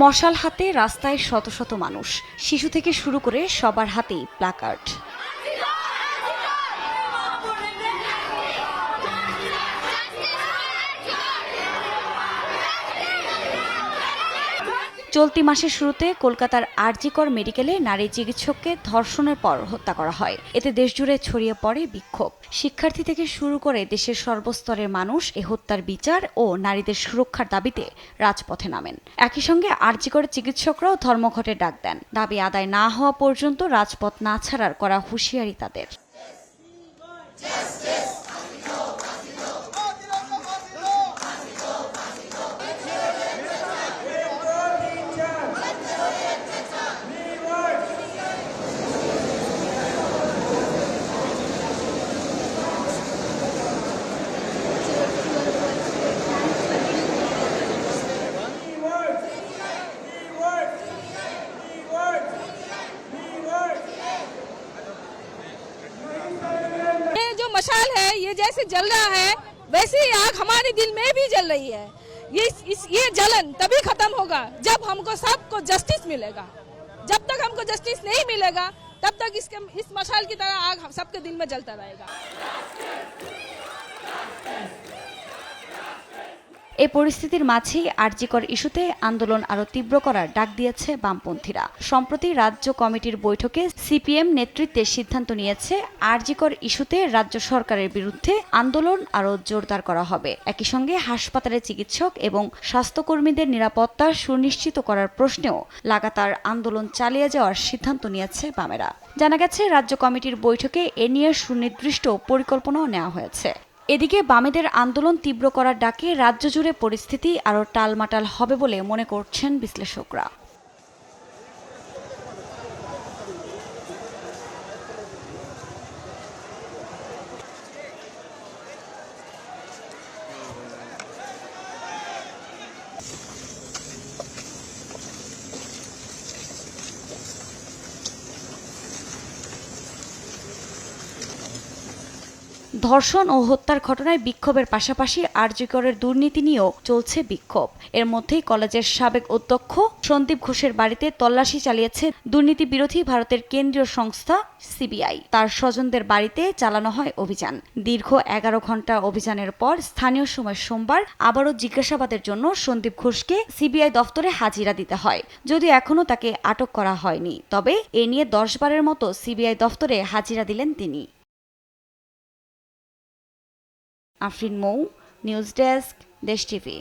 মশাল হাতে রাস্তায় শত শত মানুষ, শিশু থেকে শুরু করে সবার হাতেই প্ল্যাকার্ড। চলতি মাসের শুরুতে কলকাতার আরজিকর মেডিকেলে নারী চিকিৎসককে ধর্ষণের পর হত্যা করা হয়। এতে দেশজুড়ে ছড়িয়ে পড়ে বিক্ষোভ। শিক্ষার্থী থেকে শুরু করে দেশের সর্বস্তরের মানুষ এ হত্যার বিচার ও নারীদের সুরক্ষার দাবিতে রাজপথে নামেন। একই সঙ্গে আরজিকরের চিকিৎসকরাও ধর্মঘটের ডাক দেন। দাবি আদায় না হওয়া পর্যন্ত রাজপথ না ছাড়ার করা হুঁশিয়ারি তাদের। मशाल है, ये जैसे जल रहा है वैसे ही आग हमारे दिल में भी जल रही है। ये जलन तभी खत्म होगा जब हमको सबको जस्टिस मिलेगा। जब तक हमको जस्टिस नहीं मिलेगा तब तक इस मशाल की तरह आग सबके दिल में जलता रहेगा। এই পরিস্থিতির মাঝেই আরজিকর ইস্যুতে আন্দোলন আরও তীব্র করার ডাক দিয়েছে বামপন্থীরা। সম্প্রতি রাজ্য কমিটির বৈঠকে সিপিএম নেতৃত্বে সিদ্ধান্ত নিয়েছে আরজিকর ইস্যুতে রাজ্য সরকারের বিরুদ্ধে আন্দোলন আরও জোরদার করা হবে। একই সঙ্গে হাসপাতালে চিকিৎসক এবং স্বাস্থ্যকর্মীদের নিরাপত্তা সুনিশ্চিত করার প্রশ্নেও লাগাতার আন্দোলন চালিয়ে যাওয়ার সিদ্ধান্ত নিয়েছে বামেরা। জানা গেছে রাজ্য কমিটির বৈঠকে এ নিয়ে সুনির্দিষ্ট পরিকল্পনাও নেওয়া হয়েছে। এদিকে বামেদের আন্দোলন তীব্র করার ডাকে রাজ্য জুড়ে পরিস্থিতি আরও টালমাটাল হবে বলে মনে করছেন বিশ্লেষকরা। ধর্ষণ ও হত্যার ঘটনায় বিক্ষোভের পাশাপাশি আরজিকরের দুর্নীতি নিয়েও চলছে বিক্ষোভ। এর মধ্যেই কলেজের সাবেক অধ্যক্ষ সন্দীপ ঘোষের বাড়িতে তল্লাশি চালিয়েছে দুর্নীতি বিরোধী ভারতের কেন্দ্রীয় সংস্থা সিবিআই। তার স্বজনদের বাড়িতে চালানো হয় অভিযান। দীর্ঘ 11 ঘণ্টা অভিযানের পর স্থানীয় সময় সোমবার আবারও জিজ্ঞাসাবাদের জন্য সন্দীপ ঘোষকে সিবিআই দফতরে হাজিরা দিতে হয়। যদিও এখনও তাকে আটক করা হয়নি, তবে এ নিয়ে 10 বারের মতো সিবিআই দফতরে হাজিরা দিলেন তিনি। আফরিন মৌ, নিউজ ডেস্ক, দেশ টিভি।